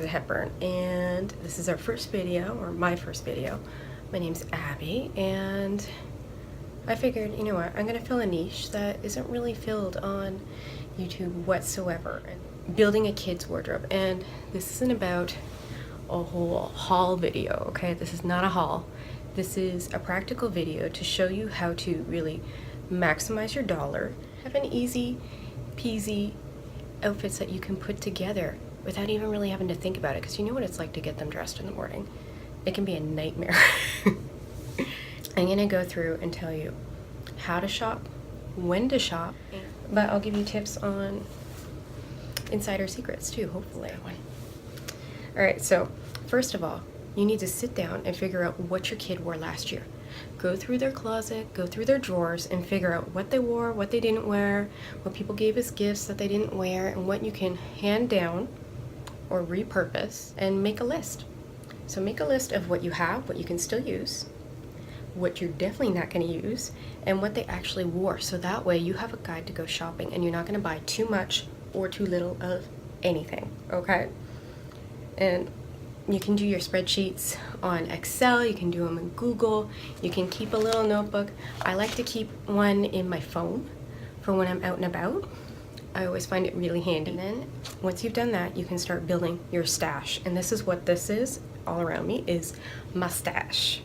Hepburn, and this is our first video, or my first video. My name's Abby, and I figured, you know what, I'm gonna fill a niche that isn't really filled on YouTube whatsoever. Building a kid's wardrobe, and this isn't about a whole haul video, okay? This is not a haul. This is a practical video to show you how to really maximize your dollar, have an easy peasy outfits that you can put together without even really having to think about it, because you know what it's like to get them dressed in the morning. It can be a nightmare. I'm gonna go through and tell you how to shop, when to shop, but I'll give you tips on insider secrets too, hopefully. All right, so first of all, you need to sit down and figure out what your kid wore last year. Go through their closet, go through their drawers, and figure out what they wore, what they didn't wear, what people gave as gifts that they didn't wear, and what you can hand down or repurpose, and make a list. So make a list of what you have, what you can still use, what you're definitely not going to use, and what they actually wore. So that way you have a guide to go shopping, and you're not going to buy too much or too little of anything, okay? And you can do your spreadsheets on Excel, you can do them in Google, you can keep a little notebook. I like to keep one in my phone for when I'm out and about. I always find it really handy. And then once you've done that, you can start building your stash. And this is what this is all around me, is my stash.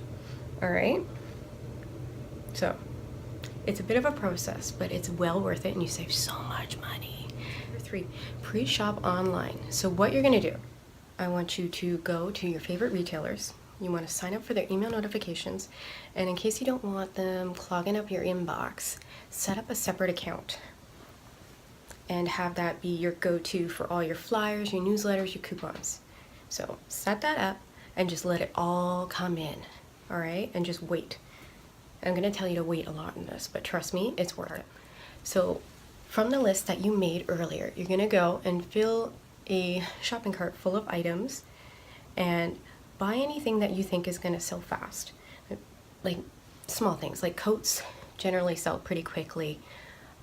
All right? So it's a bit of a process, but it's well worth it, and you save so much money. Number 3, pre-shop online. So what you're gonna do, I want you to go to your favorite retailers. You want to sign up for their email notifications, and in case you don't want them clogging up your inbox, set up a separate account and have that be your go-to for all your flyers, your newsletters, your coupons. So set that up and just let it all come in, all right? And just wait. I'm going to tell you to wait a lot in this, but trust me, it's worth it. So from the list that you made earlier, you're going to go and fill a shopping cart full of items and buy anything that you think is going to sell fast. Like small things, like coats generally sell pretty quickly.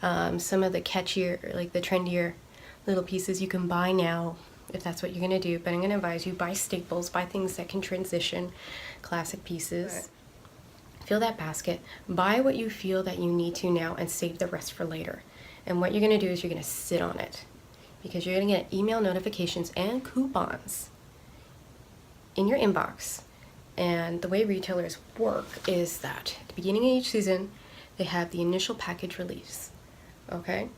Some of the catchier, like the trendier little pieces you can buy now if that's what you're going to do, but I'm going to advise you buy staples, buy things that can transition, classic pieces. Right. Fill that basket, buy what you feel that you need to now, and save the rest for later. And what you're going to do is you're going to sit on it, because you're going to get email notifications and coupons in your inbox. And the way retailers work is that at the beginning of each season, they have the initial package release, okay?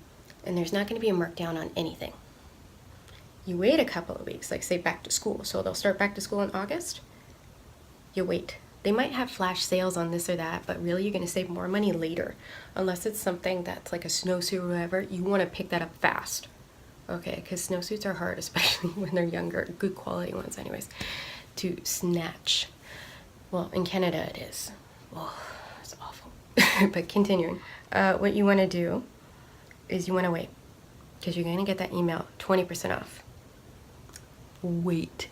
And there's not going to be a markdown on anything. You wait a couple of weeks, like say back to school. So they'll start back to school in August. You wait. They might have flash sales on this or that, but really you're going to save more money later. Unless it's something that's like a snowsuit or whatever, you want to pick that up fast. Okay, because snowsuits are hard, especially when they're younger, good quality ones anyways, to snatch. Well, in Canada it is. Oh, it's awful. But continuing, what you want to do is you want to wait, because you're going to get that email 20% off. Wait.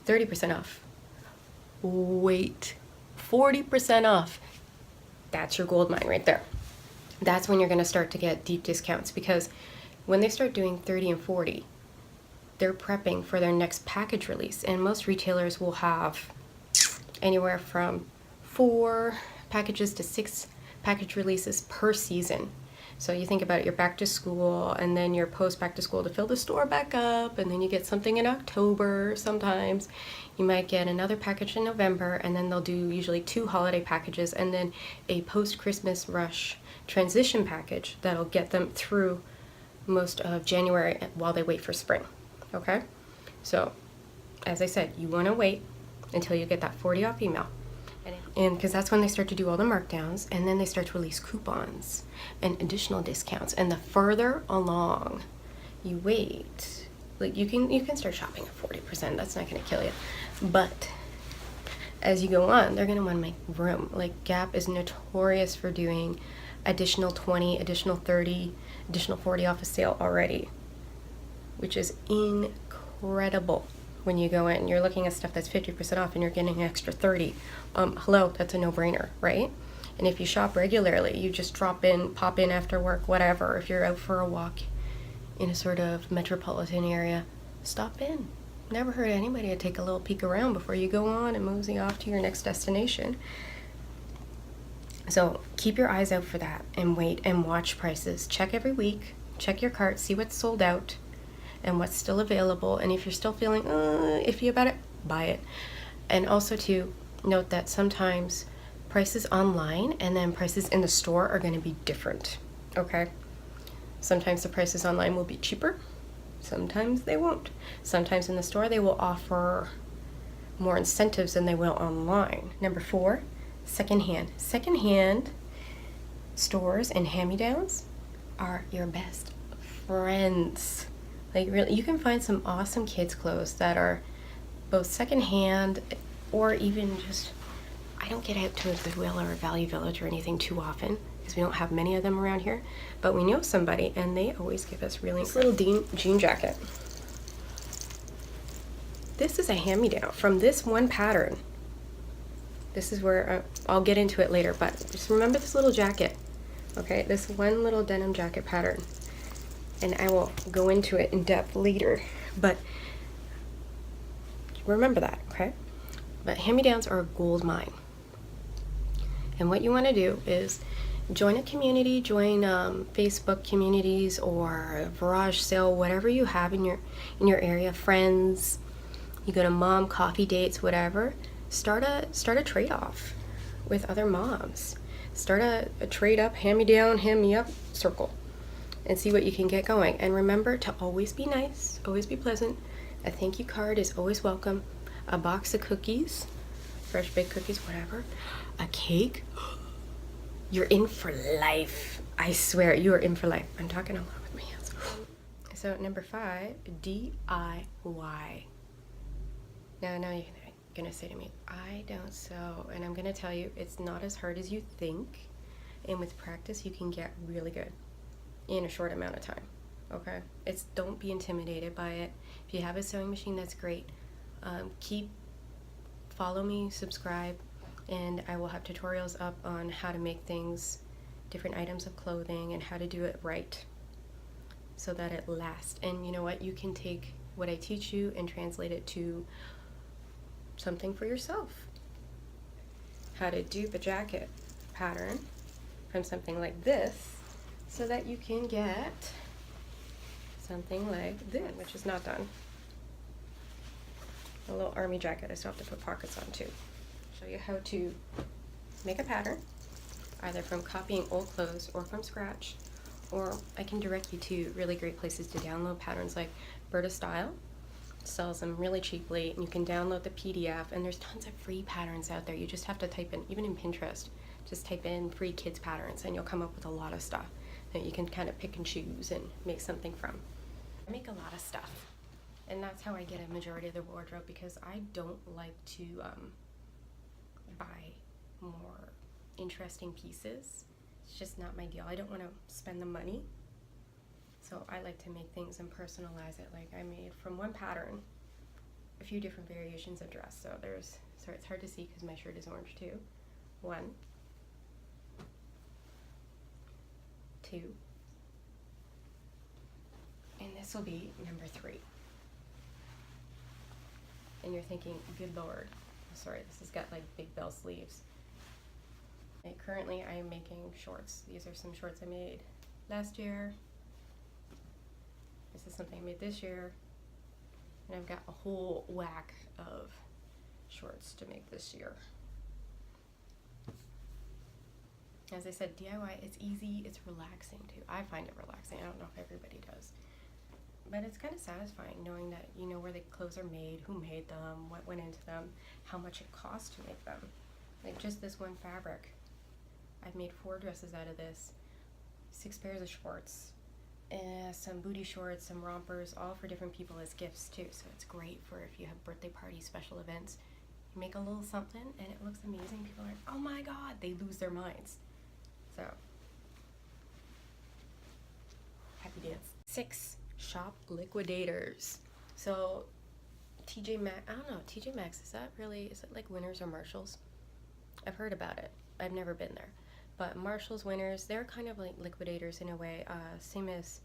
30% off. Wait. 40% off. That's your gold mine right there. That's when you're going to start to get deep discounts, because when they start doing 30 and 40, they're prepping for their next package release. And most retailers will have anywhere from 4 packages to 6 package releases per season. So you think about it, you're back to school, and then you're post back to school to fill the store back up, and then you get something in October sometimes. You might get another package in November, and then they'll do usually 2 holiday packages, and then a post-Christmas rush transition package that'll get them through most of January while they wait for spring, okay? So, as I said, you want to wait until you get that 40 off email. And because that's when they start to do all the markdowns, and then they start to release coupons and additional discounts. And the further along you wait, like you can start shopping at 40%, that's not going to kill you. But as you go on, they're going to want to make room. Like Gap is notorious for doing additional 20, additional 30, additional 40 off a sale already, which is incredible. When you go in, you're looking at stuff that's 50% off and you're getting an extra 30. Hello, that's a no-brainer, right? And if you shop regularly, you just drop in, pop in after work, whatever. If you're out for a walk in a sort of metropolitan area, stop in. never hurt anybody to take a little peek around before you go on and mosey off to your next destination. So keep your eyes out for that and wait and watch prices. Check every week, check your cart, see what's sold out and what's still available. And if you're still feeling iffy about it, buy it. And also to note that sometimes prices online and then prices in the store are going to be different, okay? Sometimes the prices online will be cheaper, sometimes they won't. Sometimes in the store they will offer more incentives than they will online. Number 4, secondhand. Secondhand stores and hand-me-downs are your best friends. Like really, you can find some awesome kids clothes that are both secondhand or even just, I don't get out to a Goodwill or a Value Village or anything too often because we don't have many of them around here, but we know somebody and they always give us really nice little jean jacket. This is a hand-me-down from this one pattern. This is where I'll get into it later, but just remember this little jacket, okay? This one little denim jacket pattern, and I will go into it in depth later, but remember that, okay? But hand-me-downs are a gold mine. And what you want to do is join a community, join Facebook communities or a garage sale, whatever you have in your area, friends. You go to mom coffee dates, whatever. Start a trade-off with other moms. Start a trade-up, hand-me-down, hand-me-up circle and see what you can get going. And remember to always be nice, always be pleasant. A thank you card is always welcome. A box of cookies, fresh baked cookies, whatever. A cake. You're in for life. I swear, you are in for life. I'm talking a lot with my hands. So number 5, DIY. Now I know you're gonna say to me, I don't sew, and I'm gonna tell you it's not as hard as you think, and with practice you can get really good in a short amount of time. Okay, don't be intimidated by it. If you have a sewing machine, that's great. Follow me, subscribe, and I will have tutorials up on how to make things, different items of clothing, and how to do it right so that it lasts. And you know what, you can take what I teach you and translate it to something for yourself. How to dupe a jacket pattern from something like this so that you can get something like this, which is not done. A little army jacket I still have to put pockets on too. Show you how to make a pattern, either from copying old clothes or from scratch, or I can direct you to really great places to download patterns like Berta Style sells them really cheaply, and you can download the PDF, and there's tons of free patterns out there. You just have to type in, even in Pinterest, just type in free kids patterns and you'll come up with a lot of stuff that you can kind of pick and choose and make something from. I make a lot of stuff, and that's how I get a majority of the wardrobe, because I don't like to buy more interesting pieces. It's just not my deal. I don't want to spend the money. So I like to make things and personalize it. Like I made from one pattern a few different variations of dress. So it's hard to see because my shirt is orange too. 1, 2, and this will be number 3. And you're thinking, good Lord, sorry, this has got like big bell sleeves. And currently I am making shorts. These are some shorts I made last year. This is something I made this year, and I've got a whole whack of shorts to make this year. As I said, DIY, it's easy, it's relaxing too. I find it relaxing. I don't know if everybody does. But it's kind of satisfying knowing that you know where the clothes are made, who made them, what went into them, how much it cost to make them. Like just this one fabric. I've made 4 dresses out of this, 6 pairs of shorts, some booty shorts, some rompers, all for different people as gifts too. So it's great for if you have birthday parties, special events. You make a little something and it looks amazing. People are like, oh my God, they lose their minds. So, happy dance. 6, shop liquidators. So TJ Maxx, I don't know, TJ Maxx, is it like Winners or Marshalls? I've heard about it. I've never been there. But Marshalls, Winners, they're kind of like liquidators in a way, same as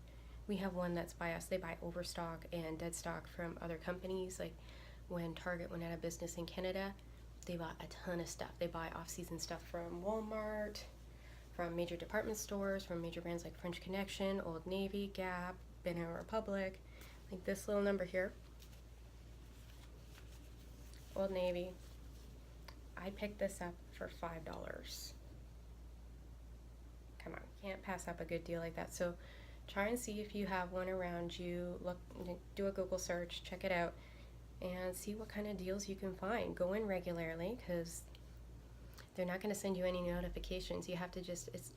we have one that's by us. They buy overstock and dead stock from other companies. Like when Target went out of business in Canada, they bought a ton of stuff. They buy off-season stuff from Walmart, from major department stores, from major brands like French Connection, Old Navy, Gap, Banana Republic. Like this little number here, Old Navy. I picked this up for $5. Come on, can't pass up a good deal like that. So try and see if you have one around you. Look, do a Google search, check it out, and see what kind of deals you can find. Go in regularly, because they're not going to send you any notifications. You have to just, it's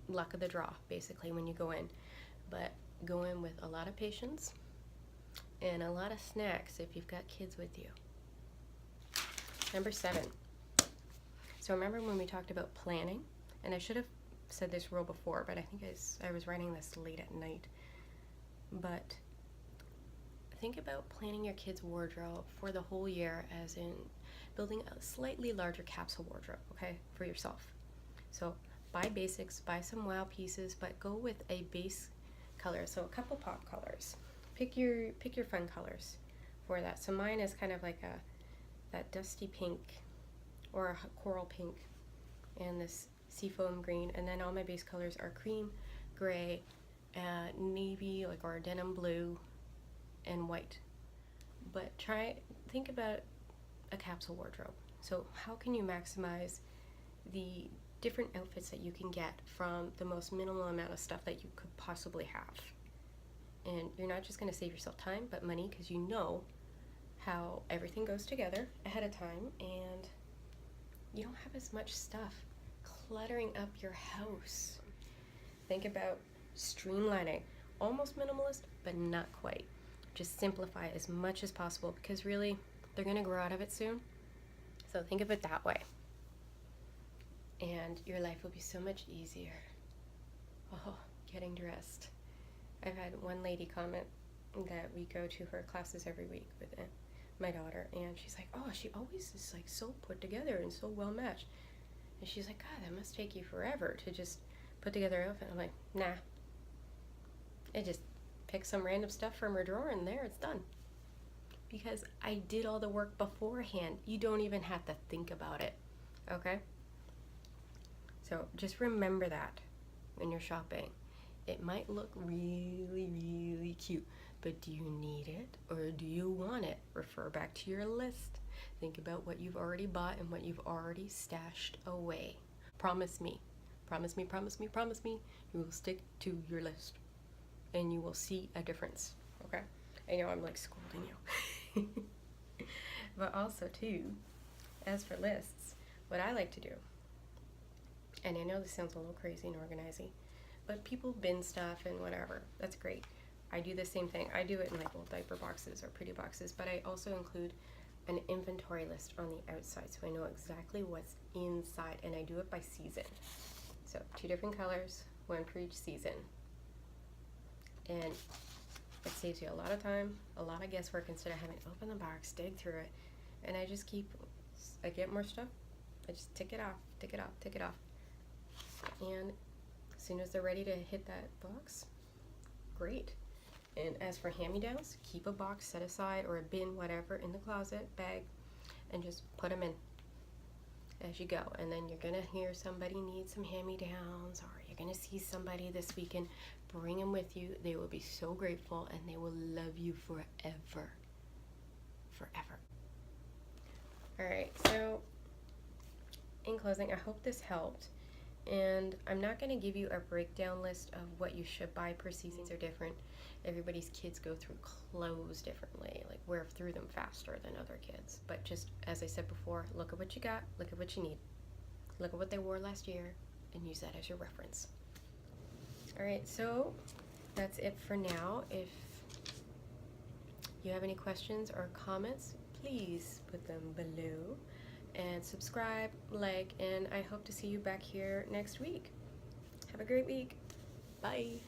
luck of the draw, basically, when you go in. But go in with a lot of patience and a lot of snacks if you've got kids with you. Number 7. So remember when we talked about planning? And I should have said this rule before, but I think I was writing this late at night. But think about planning your kids' wardrobe for the whole year, as in building a slightly larger capsule wardrobe, okay, for yourself. So buy basics, buy some wow pieces, but go with a base color. So a couple pop colors. Pick your fun colors for that. So mine is kind of like that dusty pink or a coral pink and this seafoam green, and then all my base colors are cream, gray, navy, like, or denim blue, and white. But think about a capsule wardrobe. So how can you maximize the different outfits that you can get from the most minimal amount of stuff that you could possibly have? And you're not just going to save yourself time, but money, because you know how everything goes together ahead of time, and you don't have as much stuff cluttering up your house. Think about streamlining. Almost minimalist, but not quite. Just simplify as much as possible, because really, they're going to grow out of it soon. So think of it that way. And your life will be so much easier. Oh, getting dressed. I've had one lady comment that we go to her classes every week with my daughter, and she's like, oh, she always is like so put together and so well matched. And she's like, God, that must take you forever to just put together an outfit. I'm like, nah. I just pick some random stuff from her drawer and there, it's done. Because I did all the work beforehand. You don't even have to think about it, okay? So just remember that when you're shopping. It might look really, really cute, but do you need it or do you want it? Refer back to your list. Think about what you've already bought and what you've already stashed away. Promise me, promise me, promise me, promise me, you will stick to your list and you will see a difference, okay? I know I'm like scolding you. But also too, as for lists, what I like to do, and I know this sounds a little crazy and organizing, but people bin stuff and whatever. That's great. I do the same thing. I do it in like little diaper boxes or pretty boxes, but I also include an inventory list on the outside so I know exactly what's inside, and I do it by season. So 2 different colors, 1 for each season. And it saves you a lot of time, a lot of guesswork, instead of having to open the box, dig through it. And I get more stuff, I just tick it off, tick it off, tick it off. And as soon as they're ready to hit that box, great. And as for hand-me-downs, keep a box set aside or a bin, whatever, in the closet, bag, and just put them in as you go. And then you're going to hear somebody needs some hand-me-downs, or you're going to see somebody this weekend. Bring them with you. They will be so grateful, and they will love you forever. Forever. All right, so in closing, I hope this helped. And I'm not going to give you a breakdown list of what you should buy per season. They're different. Everybody's kids go through clothes differently, like wear through them faster than other kids. But just as I said before, look at what you got, look at what you need. Look at what they wore last year and use that as your reference. All right, so that's it for now. If you have any questions or comments, please put them below. And subscribe, like, and I hope to see you back here next week. Have a great week. Bye.